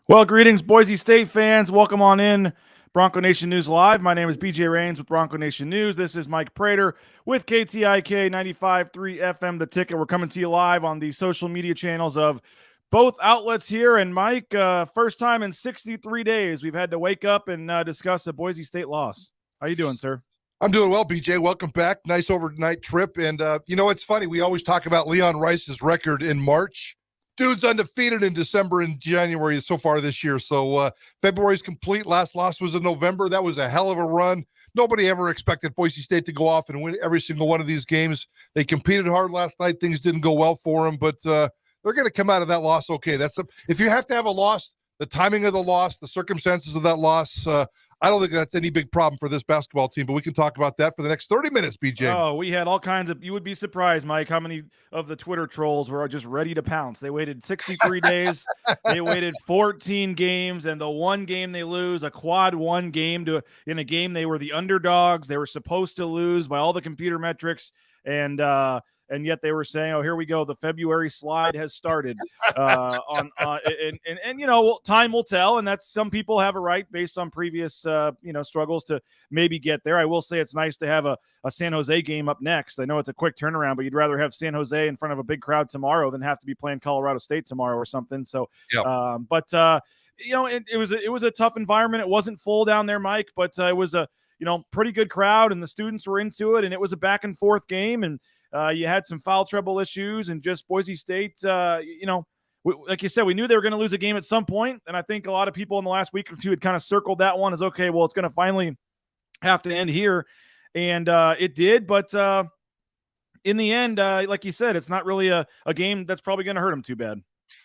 Well, greetings, Boise State fans. Welcome on in. Bronco Nation News Live. My name is BJ Rains with Bronco Nation News. This is Mike Prater with KTIK 95.3 FM, The Ticket. We're coming to you live on the social media channels of both outlets here. And Mike, first time in 63 days, we've had to wake up and discuss a Boise State loss. How you doing, sir? I'm doing well, BJ. Welcome back. Nice overnight trip. And, it's funny. We always talk about Leon Rice's record in March. Dude's undefeated in December and January so far this year. So February's complete. Last loss was in November. That was a hell of a run. Nobody ever expected Boise State to go off and win every single one of these games. They competed hard last night. Things didn't go well for them, but they're going to come out of that loss okay. If you have to have a loss, the timing of the loss, the circumstances of that loss, I don't think that's any big problem for this basketball team, but we can talk about that for the next 30 minutes, BJ. Oh, we had all kinds of – you would be surprised, Mike, how many of the Twitter trolls were just ready to pounce. They waited 63 days. They waited 14 games, and the one game they lose, a quad one game in a game they were the underdogs. They were supposed to lose by all the computer metrics, and yet they were saying, "Oh, here we go. The February slide has started." Time will tell, and that's some people have a right based on previous struggles to maybe get there. I will say it's nice to have a San Jose game up next. I know it's a quick turnaround, but you'd rather have San Jose in front of a big crowd tomorrow than have to be playing Colorado State tomorrow or something. So, yep. It was a tough environment. It wasn't full down there, Mike, but it was a pretty good crowd, and the students were into it, and it was a back and forth game, and you had some foul trouble issues, and just Boise State, like you said, we knew they were going to lose a game at some point, and I think a lot of people in the last week or two had kind of circled that one as, okay, well, it's going to finally have to end here, and it did, but in the end, like you said, it's not really a game that's probably going to hurt them too bad.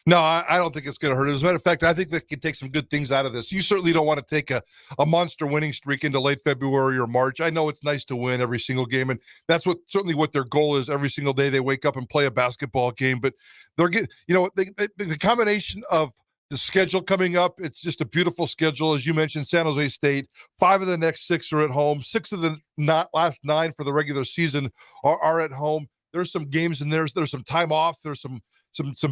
No, I don't think it's going to hurt. As a matter of fact, I think they can take some good things out of this. You certainly don't want to take a monster winning streak into late February or March. I know it's nice to win every single game, and that's certainly what their goal is every single day they wake up and play a basketball game. But they're getting, the combination of the schedule coming up, it's just a beautiful schedule. As you mentioned, San Jose State, 5 of the next 6 are at home. 6 of the last 9 for the regular season are at home. There's some games and there's some time off. There's some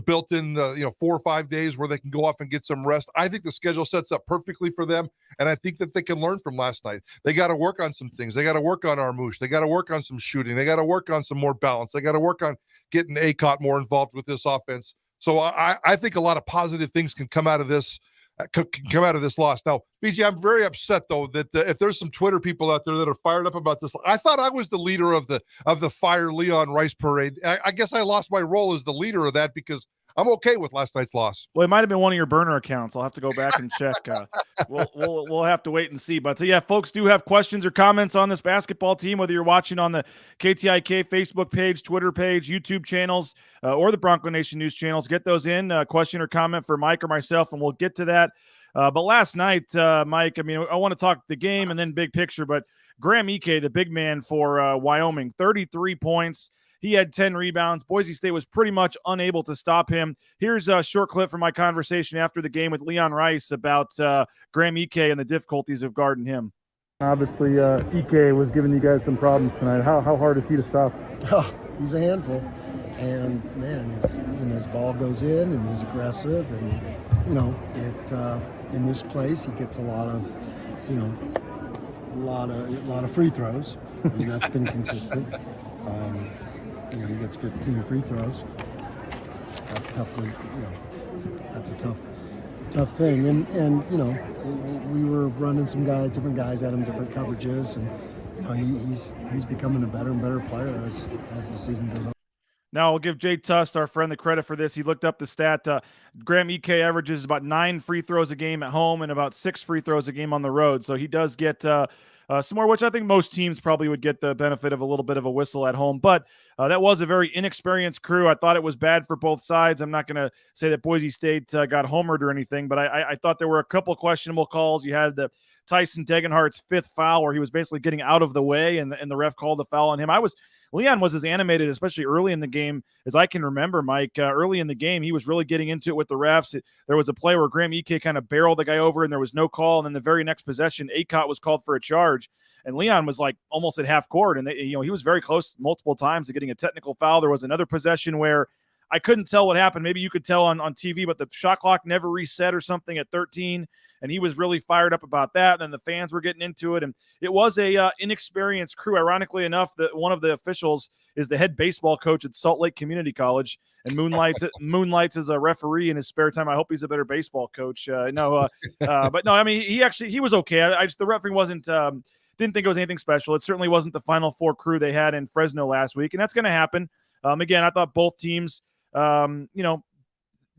built-in 4 or 5 days where they can go off and get some rest. I think the schedule sets up perfectly for them, and I think that they can learn from last night. They got to work on some things. They got to work on Armouche. They got to work on some shooting. They got to work on some more balance. They got to work on getting ACOT more involved with this offense. So I think a lot of positive things can come out of this. Come out of this loss. Now, BJ, I'm very upset though that if there's some Twitter people out there that are fired up about this, I thought I was the leader of the Fire Leon Rice parade. I guess I lost my role as the leader of that because I'm okay with last night's loss. Well, it might have been one of your burner accounts. I'll have to go back and check. We'll have to wait and see. But yeah, folks do have questions or comments on this basketball team, whether you're watching on the KTIK Facebook page, Twitter page, YouTube channels, or the Bronco Nation News channels. Get those in, question or comment for Mike or myself, and we'll get to that. But last night, Mike, I want to talk the game and then big picture, but Graham Ike, the big man for Wyoming, 33 points. He had 10 rebounds. Boise State was pretty much unable to stop him. Here's a short clip from my conversation after the game with Leon Rice about Graham Ike and the difficulties of guarding him. Obviously, Ike was giving you guys some problems tonight. How hard is he to stop? Oh, he's a handful. And, man, his ball goes in, and he's aggressive. And, in this place, he gets a lot of free throws. I mean, that's been consistent. He gets 15 free throws. That's tough to, that's a tough thing. And we were running some different guys at him, different coverages, and he's becoming a better and better player as the season goes on. Now, I'll give Jay Tust, our friend, the credit for this. He looked up the stat. Graham Ike averages about 9 free throws a game at home and about 6 free throws a game on the road. So he does get some more, which I think most teams probably would get the benefit of a little bit of a whistle at home. But that was a very inexperienced crew. I thought it was bad for both sides. I'm not going to say that Boise State got homered or anything, but I thought there were a couple questionable calls. You had the Tyson Degenhardt's 5th foul where he was basically getting out of the way, and the ref called the foul on him. Leon was as animated, especially early in the game, as I can remember, Mike. Early in the game, he was really getting into it with the refs. There was a play where Graham Ike kind of barreled the guy over, and there was no call. And then the very next possession, ACOT was called for a charge, and Leon was like almost at half court. And he was very close multiple times to getting a technical foul. There was another possession where I couldn't tell what happened. Maybe you could tell on TV, but the shot clock never reset or something at 13. And he was really fired up about that. And then the fans were getting into it. And it was a inexperienced crew. Ironically enough, that one of the officials is the head baseball coach at Salt Lake Community College and moonlights as a referee in his spare time. I hope he's a better baseball coach. But no, I mean, he was okay. The referee wasn't didn't think it was anything special. It certainly wasn't the Final Four crew they had in Fresno last week. And that's going to happen. Again, I thought both teams,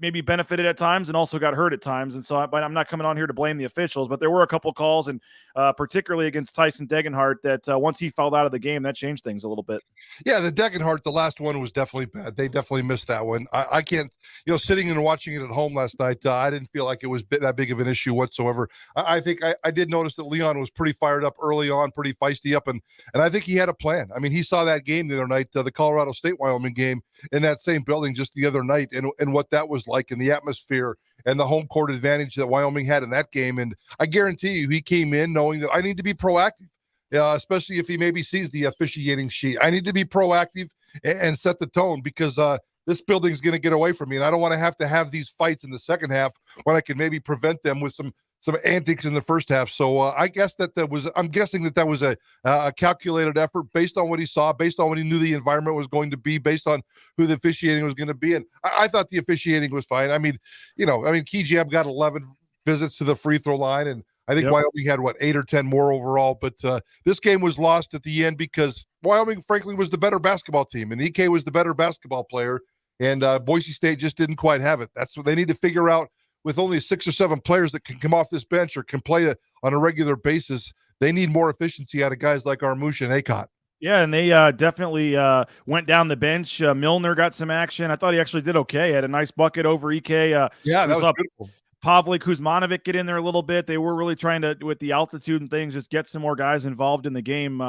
maybe benefited at times and also got hurt at times. And so but I'm not coming on here to blame the officials, but there were a couple calls, and particularly against Tyson Degenhart, that once he fouled out of the game, that changed things a little bit. Yeah, the Degenhart, the last one was definitely bad. They definitely missed that one. I can't, sitting and watching it at home last night, I didn't feel like it was that big of an issue whatsoever. I think I did notice that Leon was pretty fired up early on, pretty feisty up, and I think he had a plan. I mean, he saw that game the other night, the Colorado State-Wyoming game, in that same building just the other night, and what that was like, and the atmosphere and the home court advantage that Wyoming had in that game. And I guarantee you, he came in knowing that I need to be proactive, especially if he maybe sees the officiating sheet. I need to be proactive and set the tone, because this building's going to get away from me, and I don't want to have these fights in the second half when I can maybe prevent them with some antics in the first half. So I'm guessing that was a calculated effort based on what he saw, based on what he knew the environment was going to be, based on who the officiating was going to be. And I thought the officiating was fine. I mean, Kijab got 11 visits to the free throw line, and I think Wyoming had 8 or 10 more overall. But this game was lost at the end because Wyoming, frankly, was the better basketball team, and EK was the better basketball player, and Boise State just didn't quite have it. That's what they need to figure out. With only 6 or 7 players that can come off this bench or can play on a regular basis, they need more efficiency out of guys like Armouche and Akot. Yeah, and they definitely went down the bench. Milner got some action. I thought he actually did okay. Had a nice bucket over EK. Yeah, that was beautiful. Pavlik, Kuzmanovic get in there a little bit. They were really trying to, with the altitude and things, just get some more guys involved in the game.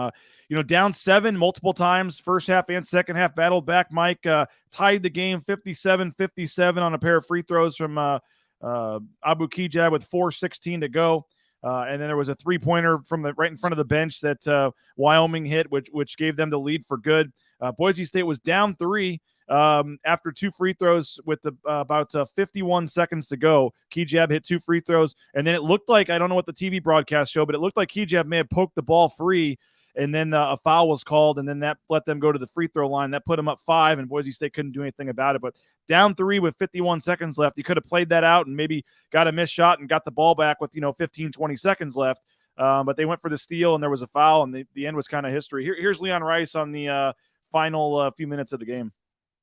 Down 7 multiple times, first half and second half, battled back. Mike tied the game 57-57 on a pair of free throws from Abu Kijab with 4:16 to go. And then there was a three-pointer from right in front of the bench that Wyoming hit, which gave them the lead for good. Boise State was down 3 after 2 free throws with about 51 seconds to go. Kijab hit 2 free throws, and then it looked like, I don't know what the TV broadcast showed, but it looked like Kijab may have poked the ball free, and then a foul was called, and then that let them go to the free throw line. That put them up 5, and Boise State couldn't do anything about it. But down 3 with 51 seconds left, you could have played that out and maybe got a missed shot and got the ball back with 15, 20 seconds left. But they went for the steal, and there was a foul, and the end was kind of history. Here's Leon Rice on the final few minutes of the game.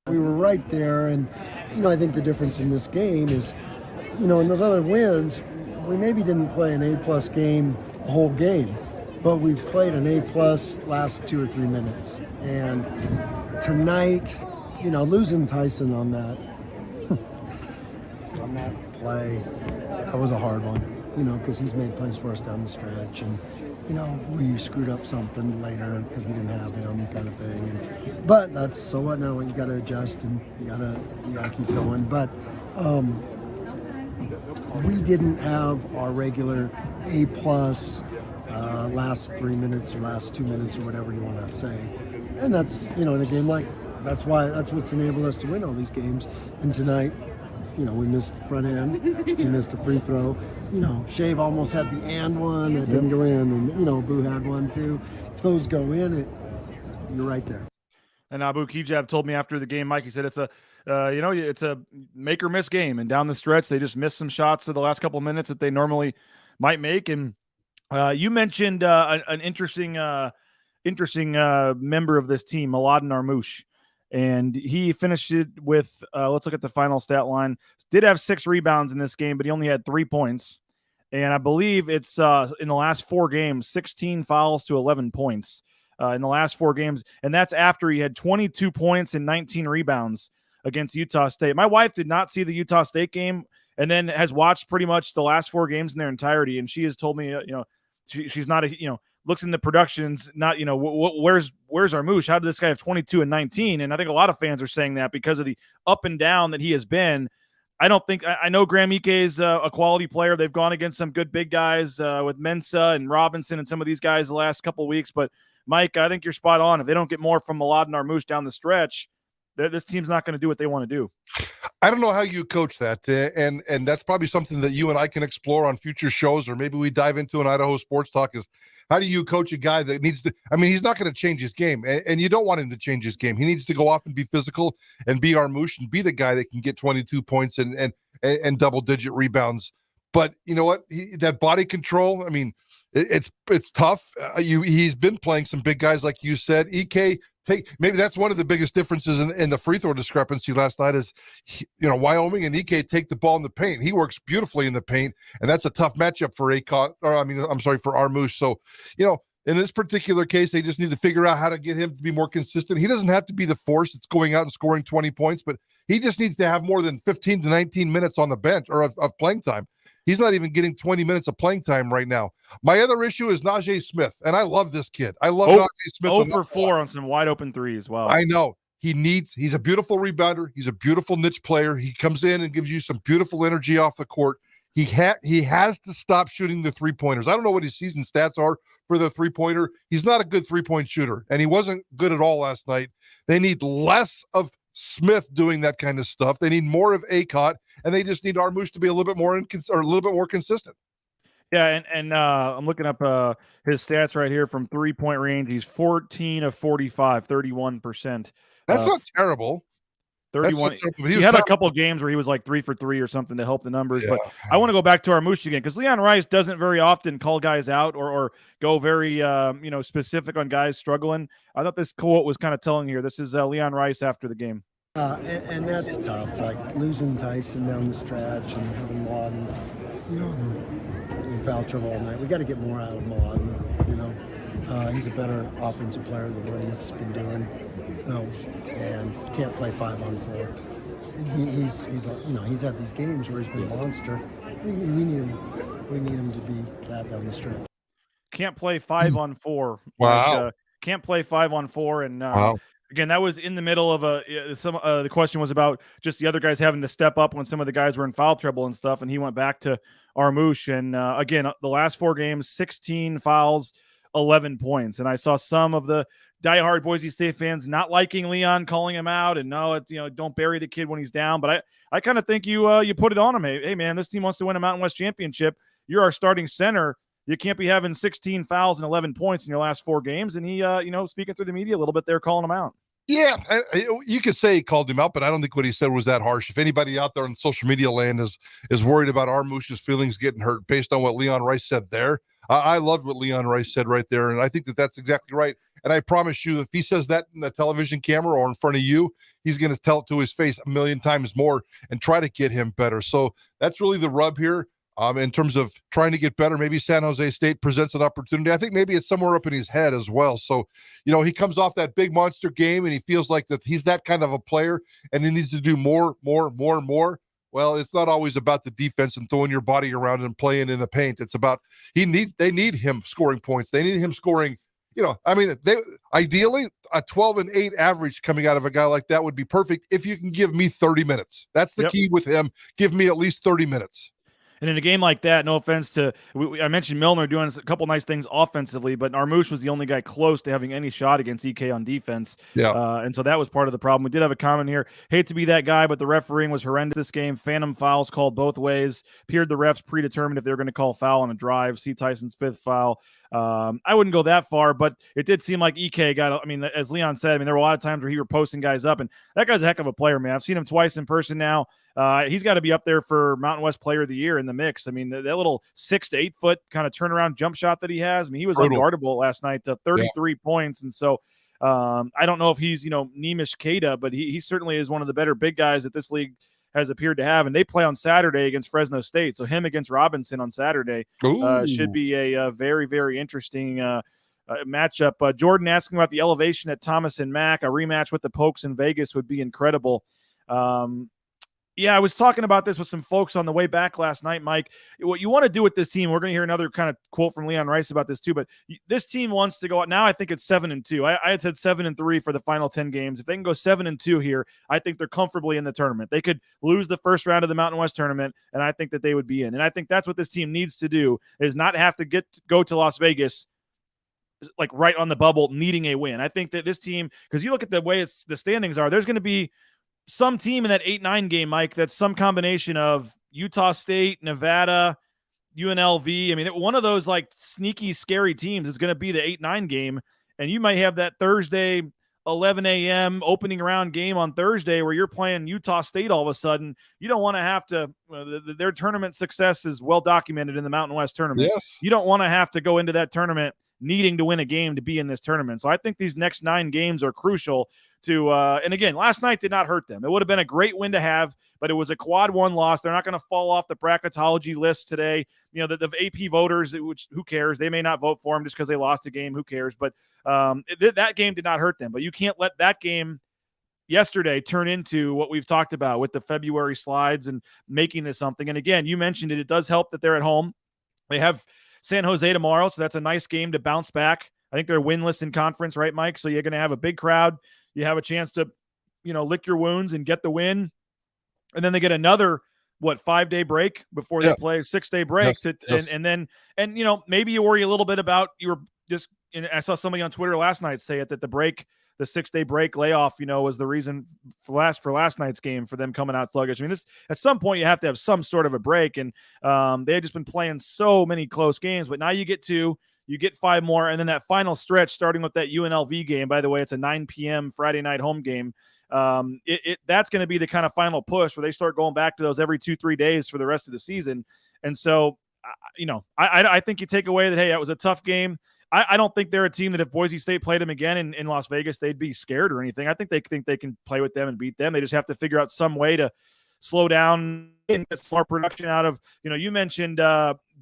We were right there, and I think the difference in this game is, in those other wins, we maybe didn't play an A+ game the whole game, but we've played an A+ last 2 or 3 minutes. And tonight, losing Tyson on that play, that was a hard one, because he's made plays for us down the stretch, and we screwed up something later because we didn't have him, kind of thing. But that's so what now. You got to adjust, and you gotta keep going. But we didn't have our regular A+ last 3 minutes or last 2 minutes or whatever you want to say. And that's, in a game like, that's what's enabled us to win all these games. And tonight, we missed front end, we missed a free throw. Shave almost had the and one that didn't go in, and, Boo had one too. If those go in, you're right there. And Abu Kijab told me after the game, Mike, he said it's a make or miss game, and down the stretch they just missed some shots in the last couple of minutes that they normally might make. And you mentioned an interesting member of this team, Mladen Armouche, and he finished it with let's look at the final stat line. Did have 6 rebounds in this game, but he only had 3 points. And I believe it's in the last 4 games, 16 fouls to 11 points in the last 4 games. And that's after he had 22 points and 19 rebounds against Utah State. My wife did not see the Utah State game and then has watched pretty much the last 4 games in their entirety. And she has told me, she's not looks in the productions, not, where's Armouche? How did this guy have 22 and 19? And I think a lot of fans are saying that because of the up and down that he has been. I know Graham Ike is a quality player. They've gone against some good big guys with Mensah and Robinson and some of these guys the last couple of weeks. But Mike, I think you're spot on. If they don't get more from Mladen Armouche down the stretch, this team's not going to do what they want to do. I don't know how you coach that, and that's probably something that you and I can explore on future shows, or maybe we dive into an Idaho Sports Talk. Is how do you coach a guy that needs to? I mean, he's not going to change his game, and you don't want him to change his game. He needs to go off and be physical and be Armouche and be the guy that can get 22 points and double-digit rebounds. But you know what? That body control. I mean, it's tough. He's been playing some big guys, like you said. EK. Maybe that's one of the biggest differences in the free throw discrepancy last night is, Wyoming and EK take the ball in the paint. He works beautifully in the paint, and that's a tough matchup for for Armouche. So, in this particular case, they just need to figure out how to get him to be more consistent. He doesn't have to be the force that's going out and scoring 20 points, but he just needs to have more than 15 to 19 minutes on the bench or of playing time. He's not even getting 20 minutes of playing time right now. My other issue is Najee Smith, and I love this kid. I love Najee Smith. 0 for 4 on some wide open threes. Wow. I know. He's a beautiful rebounder. He's a beautiful niche player. He comes in and gives you some beautiful energy off the court. He has to stop shooting the three-pointers. I don't know what his season stats are for the three-pointer. He's not a good three-point shooter, and he wasn't good at all last night. They need less of Smith doing that kind of stuff. They need more of Acott, and they just need Armouche to be a little bit more consistent. Yeah, and I'm looking up his stats right here from three-point range. He's 14 of 45, 31%. That's not terrible. 31. He had a couple of games where he was like 3 for 3 or something to help the numbers. Yeah. But I want to go back to Armouche again because Leon Rice doesn't very often call guys out or go very specific on guys struggling. I thought this quote was kind of telling here. This is Leon Rice after the game. And that's tough, like losing Tyson down the stretch and having Lawden, in foul trouble all night. We got to get more out of Lawden, He's a better offensive player than what he's been doing. And can't play 5-on-4. He's had these games where he's been a monster. We need him to be that down the stretch. Can't play 5-on-4. Wow. Can't play 5-on-4, and wow. Again, that was in the middle of the question was about just the other guys having to step up when some of the guys were in foul trouble and stuff, and he went back to Armouche. And again, the last 4 games, 16 fouls, 11 points. And I saw some of the diehard Boise State fans not liking Leon, calling him out, and don't bury the kid when he's down. But I kind of think you put it on him. Hey, man, this team wants to win a Mountain West championship. You're our starting center. You can't be having 16 fouls and 11 points in your last 4 games. And he, speaking through the media a little bit there, calling him out. Yeah, you could say he called him out, but I don't think what he said was that harsh. If anybody out there in social media land is worried about Armouche's feelings getting hurt based on what Leon Rice said there, I loved what Leon Rice said right there, and I think that's exactly right. And I promise you, if he says that in the television camera or in front of you, he's going to tell it to his face a million times more and try to get him better. So that's really the rub here. In terms of trying to get better, maybe San Jose State presents an opportunity. I think maybe it's somewhere up in his head as well. So, he comes off that big monster game and he feels like that he's that kind of a player and he needs to do more. Well, it's not always about the defense and throwing your body around and playing in the paint. It's about they need him scoring points. They need him scoring, ideally a 12-8 average coming out of a guy like that would be perfect if you can give me 30 minutes. That's the key with him. Give me at least 30 minutes. And in a game like that, no offense to I mentioned Milner doing a couple nice things offensively, but Armouche was the only guy close to having any shot against EK on defense. Yeah. And so that was part of the problem. We did have a comment here. Hate to be that guy, but the refereeing was horrendous this game. Phantom fouls called both ways. Appeared the refs predetermined if they were going to call foul on a drive. See Tyson's 5th foul. I wouldn't go that far, but it did seem like EK got, as Leon said, there were a lot of times where he were posting guys up, and that guy's a heck of a player, man. I've seen him twice in person now. He's got to be up there for Mountain West Player of the Year in the mix. That little 6 to 8 foot kind of turnaround jump shot that he has. He was unguardable last night to 33 points. And so I don't know if he's, Nemish Keita, but he certainly is one of the better big guys that this league has appeared to have. And they play on Saturday against Fresno State. So him against Robinson on Saturday should be a very, very interesting matchup. Jordan asking about the elevation at Thomas and Mack. A rematch with the Pokes in Vegas would be incredible. Yeah, I was talking about this with some folks on the way back last night, Mike. What you want to do with this team, we're going to hear another kind of quote from Leon Rice about this too, but this team wants to go out. Now I think it's 7-2. I had said 7-3 for the final 10 games. If they can go 7-2 here, I think they're comfortably in the tournament. They could lose the first round of the Mountain West tournament, and I think that they would be in. And I think that's what this team needs to do, is not have to go to Las Vegas like right on the bubble needing a win. I think that this team, because you look at the way the standings are, there's going to be some team in that 8-9 game, Mike, that's some combination of Utah State, Nevada, UNLV. I mean, one of those like sneaky, scary teams is going to be the 8-9 game. And you might have that Thursday, 11 a.m. opening round game on Thursday where you're playing Utah State all of a sudden. You don't want to have to their tournament success is well documented in the Mountain West tournament. Yes. You don't want to have to go into that tournament needing to win a game to be in this tournament. So I think these next 9 games are crucial to and again, last night did not hurt them. It would have been a great win to have, but it was a quad 1 loss. They're not going to fall off the bracketology list today. You know, the AP voters, which who cares? They may not vote for them just because they lost a game. Who cares? But that game did not hurt them. But you can't let that game yesterday turn into what we've talked about with the February slides and making this something. And again, you mentioned it. It does help that they're at home. They have San Jose tomorrow, so that's a nice game to bounce back. I think they're winless in conference, right, Mike? So you're going to have a big crowd. You have a chance to, lick your wounds and get the win. And then they get another, 5-day break before they play a 6-day break. Yes. And maybe you worry a little bit about and I saw somebody on Twitter last night say it, that the 6-day break layoff, was the reason for last night's game for them coming out sluggish. I mean, at some point you have to have some sort of a break, and they had just been playing so many close games, but now you get 2, you get 5 more, and then that final stretch, starting with that UNLV game. By the way, it's a 9 p.m. Friday night home game. That's going to be the kind of final push where they start going back to those every 2-3 days for the rest of the season. And so, I think you take away that, hey, that was a tough game. I don't think they're a team that if Boise State played them again in Las Vegas, they'd be scared or anything. I think they can play with them and beat them. They just have to figure out some way to slow down and get smart production out of, you mentioned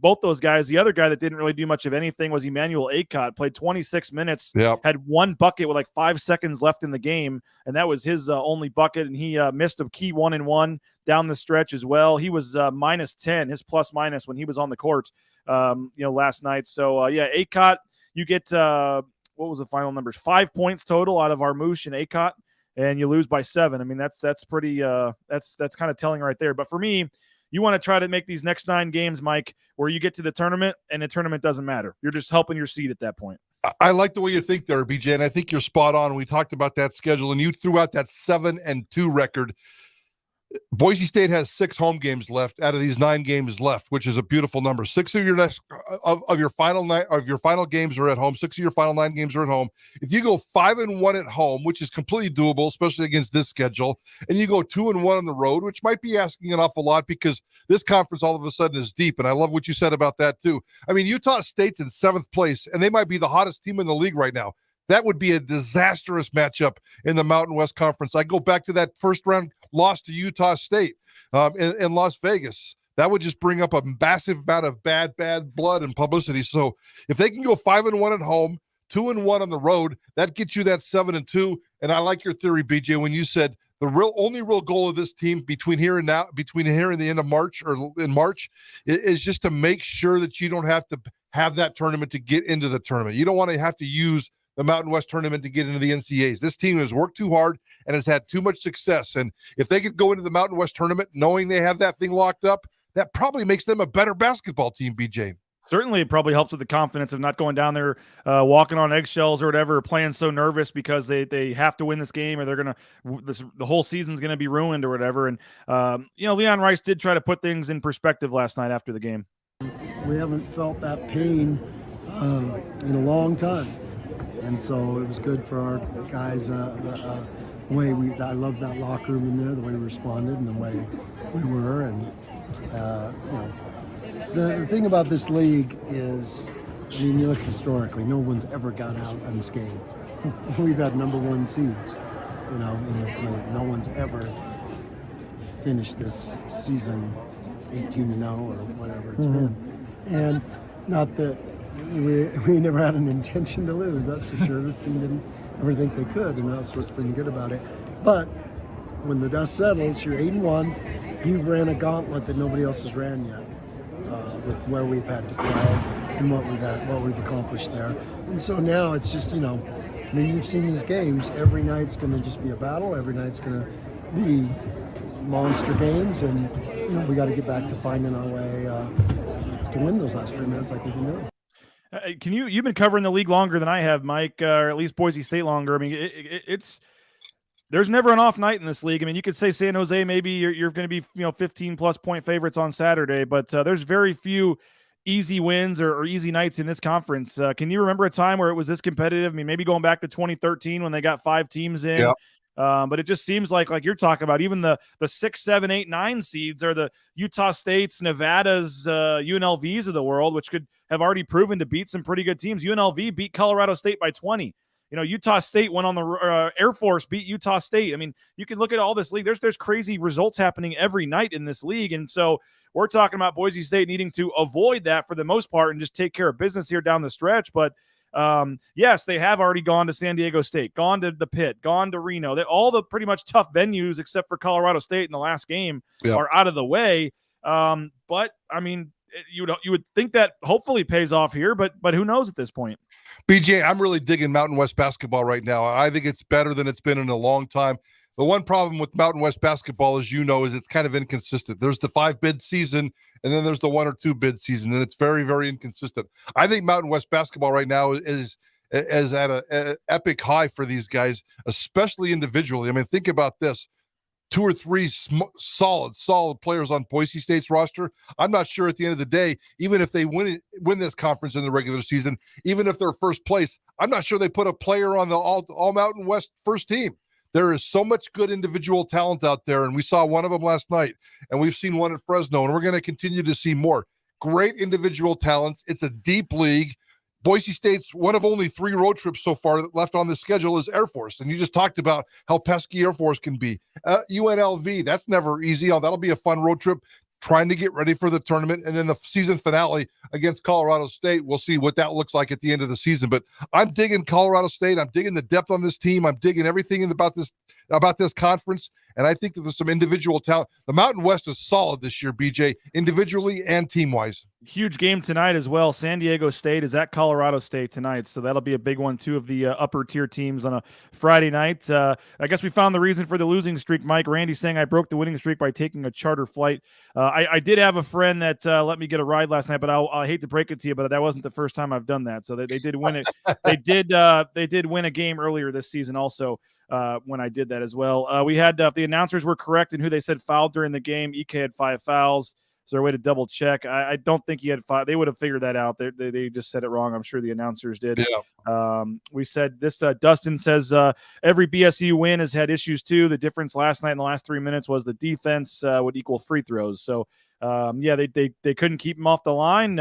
both those guys. The other guy that didn't really do much of anything was Emmanuel Acott. Played 26 minutes, had 1 bucket with like 5 seconds left in the game, and that was his only bucket, and he missed a key 1-and-1 down the stretch as well. He was -10, his plus-minus when he was on the court, last night. So, Acott, you get, what was the final numbers? 5 points total out of Armouche and Acott, and you lose by 7. I mean, that's pretty, that's kind of telling right there. But for me, you want to try to make these next 9 games, Mike, where you get to the tournament and the tournament doesn't matter. You're just helping your seed at that point. I like the way you think there, BJ, and I think you're spot on. We talked about that schedule, and you threw out that 7-2 record. Boise State has 6 home games left out of these 9 games left, which is a beautiful number. 6 of your final games are at home. 6 of your final 9 games are at home. If you go 5-1 at home, which is completely doable, especially against this schedule, and you go 2-1 on the road, which might be asking an awful lot because this conference all of a sudden is deep. And I love what you said about that too. I mean, Utah State's in 7th place, and they might be the hottest team in the league right now. That would be a disastrous matchup in the Mountain West Conference. I go back to that first round loss to Utah State in Las Vegas. That would just bring up a massive amount of bad blood and publicity. So if they can go 5-1 at home, 2-1 on the road, that gets you that 7-2. And I like your theory, BJ, when you said the only real goal of this team between here and the end of March or in March is just to make sure that you don't have to have that tournament to get into the tournament. You don't want to have to use the Mountain West tournament to get into the NCAAs. This team has worked too hard and has had too much success. And if they could go into the Mountain West tournament knowing they have that thing locked up, that probably makes them a better basketball team, BJ. Certainly, it probably helps with the confidence of not going down there, walking on eggshells or whatever, playing so nervous because they have to win this game or they're going to the whole season's going to be ruined or whatever. And, Leon Rice did try to put things in perspective last night after the game. We haven't felt that pain in a long time. And so it was good for our guys. The way I love that locker room in there, the way we responded and the way we were. And the thing about this league is, I mean, you look historically, no one's ever got out unscathed. We've had number 1 seeds, in this league. No one's ever finished this season 18-0 or whatever it's been. And not that we never had an intention to lose, that's for sure. This team didn't ever think they could, and that's what's been good about it. But when the dust settles, you're 8-1. You've ran a gauntlet that nobody else has ran yet, with where we've had to play and what we've accomplished there. And so now it's just, you've seen these games. Every night's going to just be a battle. Every night's going to be monster games, and we got to get back to finding our way to win those last 3 minutes like we've been doing. You've been covering the league longer than I have, Mike, or at least Boise State longer. I mean, it's there's never an off night in this league. I mean, you could say San Jose, maybe you're going to be 15 plus point favorites on Saturday, but there's very few easy wins or easy nights in this conference. Can you remember a time where it was this competitive? I mean, maybe going back to 2013 when they got 5 teams in. Yeah. But it just seems like you're talking about, even the 6, 7, 8, 9 seeds are the Utah States, Nevadas, UNLVs of the world, which could have already proven to beat some pretty good teams. UNLV beat Colorado State by 20. Utah State went on the Air Force, beat Utah State. I mean, you can look at all this league. There's crazy results happening every night in this league. And so we're talking about Boise State needing to avoid that for the most part and just take care of business here down the stretch. But yes, they have already gone to San Diego State, gone to the Pit, gone to Reno. All the pretty much tough venues, except for Colorado State in the last game, are out of the way. But I mean, you would think that hopefully pays off here, but who knows at this point? BJ, I'm really digging Mountain West basketball right now. I think it's better than it's been in a long time. The one problem with Mountain West basketball, as you know, is it's kind of inconsistent. There's the 5 bid season, and then there's the 1 or 2 bid season, and it's very, very inconsistent. I think Mountain West basketball right now is at an epic high for these guys, especially individually. I mean, think about this. 2 or 3 solid players on Boise State's roster. I'm not sure at the end of the day, even if they win this conference in the regular season, even if they're first place, I'm not sure they put a player on the all Mountain West first team. There is so much good individual talent out there, and we saw one of them last night, and we've seen one at Fresno, and we're going to continue to see more. Great individual talents. It's a deep league. Boise State's one of only 3 road trips so far left on the schedule is Air Force. And you just talked about how pesky Air Force can be. UNLV, that's never easy. That'll be a fun road trip trying to get ready for the tournament. And then the season finale against Colorado State. We'll see what that looks like at the end of the season. But I'm digging Colorado State. I'm digging the depth on this team. I'm digging everything about this conference. And I think that there's some individual talent. The Mountain West is solid this year, BJ, individually and team-wise. Huge game tonight as well. San Diego State is at Colorado State tonight, so that'll be a big one. 2 of the upper-tier teams on a Friday night. I guess we found the reason for the losing streak, Mike. Randy saying I broke the winning streak by taking a charter flight. I did have a friend that let me get a ride last night, but I hate to break it to you, but that wasn't the first time I've done that. So they did win it. They did win a game earlier this season also. When I did that as well. We had the announcers were correct in who they said fouled during the game. EK had 5 fouls. Is there a way to double check? I don't think he had 5. They would have figured that out. They just said it wrong. I'm sure the announcers did. Yeah. We said this. Dustin says every BSU win has had issues too. The difference last night in the last 3 minutes was the defense would equal free throws. So they couldn't keep him off the line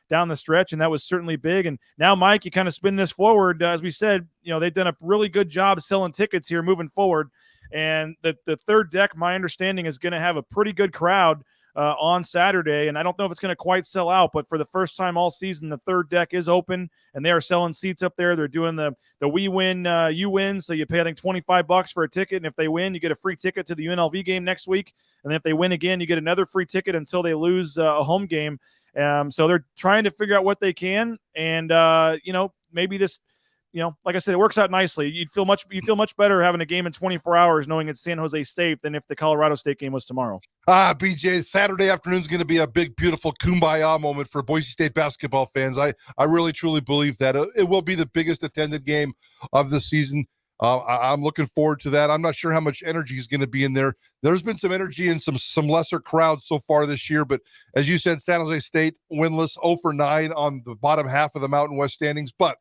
down the stretch, and that was certainly big. And now, Mike, you kind of spin this forward. As we said, they've done a really good job selling tickets here moving forward. And the third deck, my understanding, is going to have a pretty good crowd on Saturday. And I don't know if it's going to quite sell out, but for the first time all season, the third deck is open, and they are selling seats up there. They're doing the we win, you win. So you pay, I think, $25 for a ticket. And if they win, you get a free ticket to the UNLV game next week. And then if they win again, you get another free ticket until they lose a home game. So they're trying to figure out what they can. And, maybe this, like I said, it works out nicely. You feel much better having a game in 24 hours knowing it's San Jose State than if the Colorado State game was tomorrow. BJ, Saturday afternoon is going to be a big, beautiful kumbaya moment for Boise State basketball fans. I really, truly believe that. It will be the biggest attended game of the season. I'm looking forward to that. I'm not sure how much energy is going to be in there. There's been some energy in some lesser crowds so far this year, but as you said, San Jose State winless, 0 for 9 on the bottom half of the Mountain West standings. But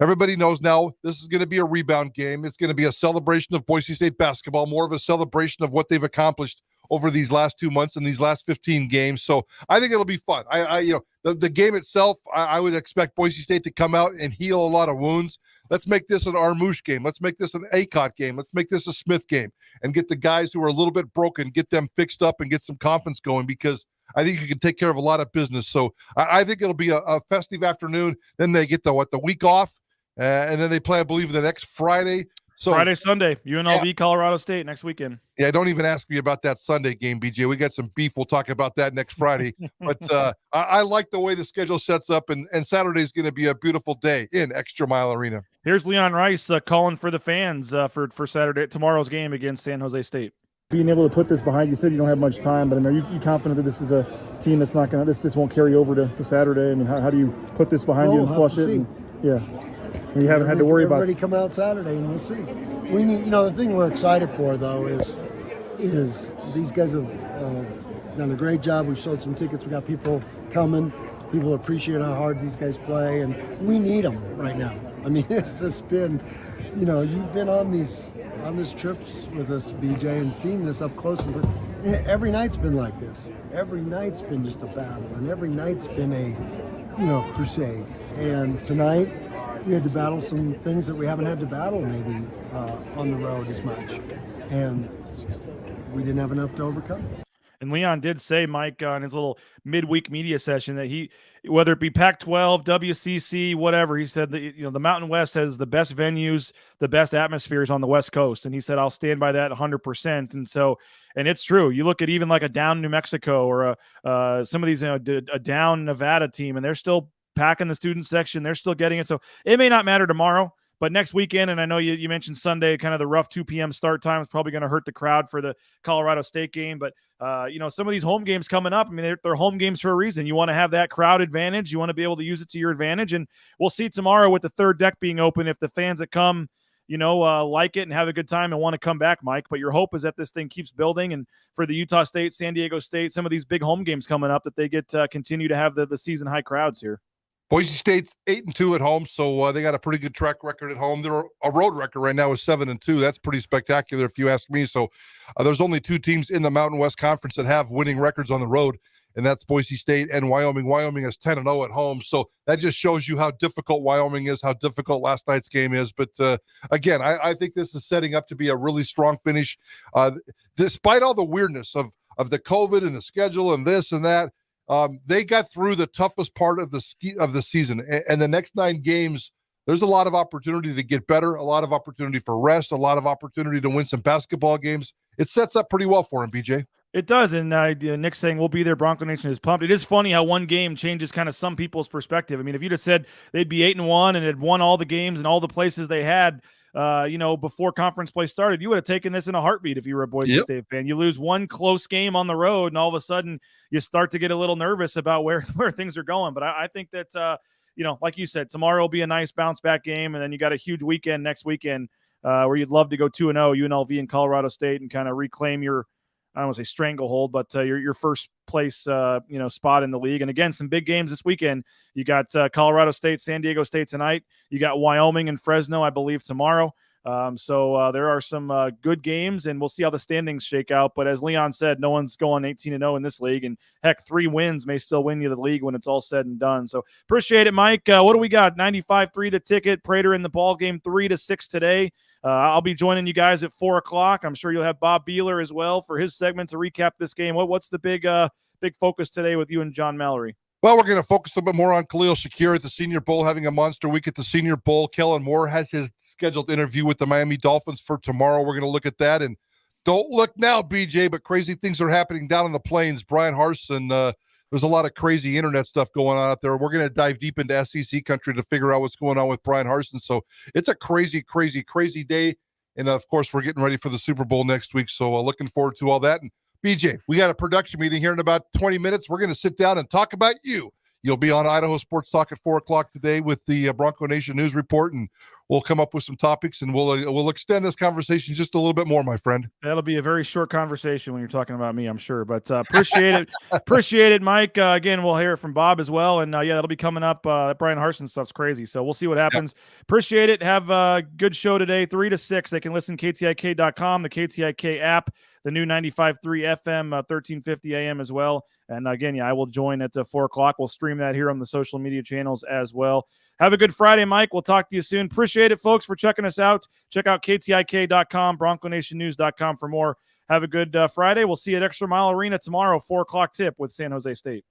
everybody knows now this is going to be a rebound game. It's going to be a celebration of Boise State basketball, more of a celebration of what they've accomplished over these last 2 months and these last 15 games. So I think it'll be fun. The game itself, I would expect Boise State to come out and heal a lot of wounds. Let's make this an Armouche game. Let's make this an ACOT game. Let's make this a Smith game and get the guys who are a little bit broken, get them fixed up and get some confidence going, because I think you can take care of a lot of business. So I think it'll be a festive afternoon. Then they get the week off, and then they play, I believe, the next Friday. So Friday, Sunday, UNLV, Colorado State next weekend. Yeah, don't even ask me about that Sunday game, BJ. We got some beef. We'll talk about that next Friday. But I like the way the schedule sets up, and Saturday is going to be a beautiful day in Extra Mile Arena. Here's Leon Rice calling for the fans for Saturday, tomorrow's game against San Jose State. Being able to put this behind you, said you don't have much time, but I mean, are you confident that this is a team that's not going to, this won't carry over to Saturday? I mean, how do you put this behind you and flush it? Yeah. And you haven't had to worry about it. Everybody come out Saturday and we'll see. We need, the thing we're excited for though is these guys have done a great job. We've sold some tickets. We got people coming. People appreciate how hard these guys play, and we need them right now. I mean, it's just been, you've been on these trips with us, BJ, and seen this up close. And every night's been like this. Every night's been just a battle, and every night's been a, crusade. And tonight, we had to battle some things that we haven't had to battle maybe on the road as much, and we didn't have enough to overcome. And Leon did say, Mike, on his little midweek media session that whether it be Pac-12, WCC, whatever, he said that the Mountain West has the best venues, the best atmospheres on the West Coast, and he said I'll stand by that 100%. And it's true. You look at even like a down New Mexico or some of these, a down Nevada team, and they're still packing the student section. They're still getting it. So it may not matter tomorrow, but next weekend, and I know you mentioned Sunday, kind of the rough 2 p.m. start time is probably going to hurt the crowd for the Colorado State game. But, some of these home games coming up, I mean, they're home games for a reason. You want to have that crowd advantage. You want to be able to use it to your advantage. And we'll see tomorrow with the third deck being open if the fans that come, like it and have a good time and want to come back, Mike. But your hope is that this thing keeps building. And for the Utah State, San Diego State, some of these big home games coming up, that they get continue to have the season high crowds here. Boise State's 8-2 at home, so they got a pretty good track record at home. Their road record right now is 7-2. That's pretty spectacular, if you ask me. So there's only 2 teams in the Mountain West Conference that have winning records on the road, and that's Boise State and Wyoming. Wyoming is 10-0 at home, so that just shows you how difficult Wyoming is, how difficult last night's game is. But again, I think this is setting up to be a really strong finish, despite all the weirdness of the COVID and the schedule and this and that. They got through the toughest part of the season, and the next 9 games, there's a lot of opportunity to get better, a lot of opportunity for rest, a lot of opportunity to win some basketball games. It sets up pretty well for him, BJ. It does, and Nick's saying we'll be there. Bronco Nation is pumped. It is funny how one game changes kind of some people's perspective. I mean, if you'd have said they'd be 8-1 and had won all the games and all the places they had, before conference play started, you would have taken this in a heartbeat if you were a Boise State fan. You lose one close game on the road, and all of a sudden you start to get a little nervous about where things are going. But I think that, like you said, tomorrow will be a nice bounce-back game, and then you got a huge weekend next weekend where you'd love to go 2-0, UNLV and Colorado State, and kind of reclaim your, I don't want to say stranglehold, but your first place, spot in the league. And again, some big games this weekend. You got Colorado State, San Diego State tonight. You got Wyoming and Fresno, I believe, tomorrow. So there are some good games, and we'll see how the standings shake out. But as Leon said, no one's going 18-0 in this league, and heck, 3 wins may still win you the league when it's all said and done. So appreciate it, Mike. What do we got? 95-3 the ticket. Prater in the ball game 3-6 today. I'll be joining you guys at 4:00. I'm sure you'll have Bob Beeler as well for his segment to recap this game. What's the big focus today with you and John Mallory? Well, we're going to focus a bit more on Khalil Shakir at the Senior Bowl, having a monster week at the Senior Bowl. Kellen Moore has his scheduled interview with the Miami Dolphins for tomorrow. We're going to look at that. And don't look now, BJ, but crazy things are happening down in the plains. Brian Harson, there's a lot of crazy internet stuff going on out there. We're going to dive deep into SEC country to figure out what's going on with Brian Harson. So it's a crazy, crazy, crazy day. And, of course, we're getting ready for the Super Bowl next week. So looking forward to all that. And BJ, we got a production meeting here in about 20 minutes. We're going to sit down and talk about you. You'll be on Idaho Sports Talk at 4:00 today with the Bronco Nation News Report, and we'll come up with some topics, and we'll extend this conversation just a little bit more, my friend. That'll be a very short conversation when you're talking about me, I'm sure. But appreciate it. Appreciate it, Mike. Again, we'll hear it from Bob as well. And, that'll be coming up. Brian Harson stuff's crazy, so we'll see what happens. Yeah. Appreciate it. Have a good show today, 3-6. They can listen KTIK.com, the KTIK app, the new 95.3 FM, 1350 AM as well. And again, I will join at 4:00. We'll stream that here on the social media channels as well. Have a good Friday, Mike. We'll talk to you soon. Appreciate it, folks, for checking us out. Check out KTIK.com, BroncoNationNews.com for more. Have a good Friday. We'll see you at Extra Mile Arena tomorrow, 4:00 tip with San Jose State.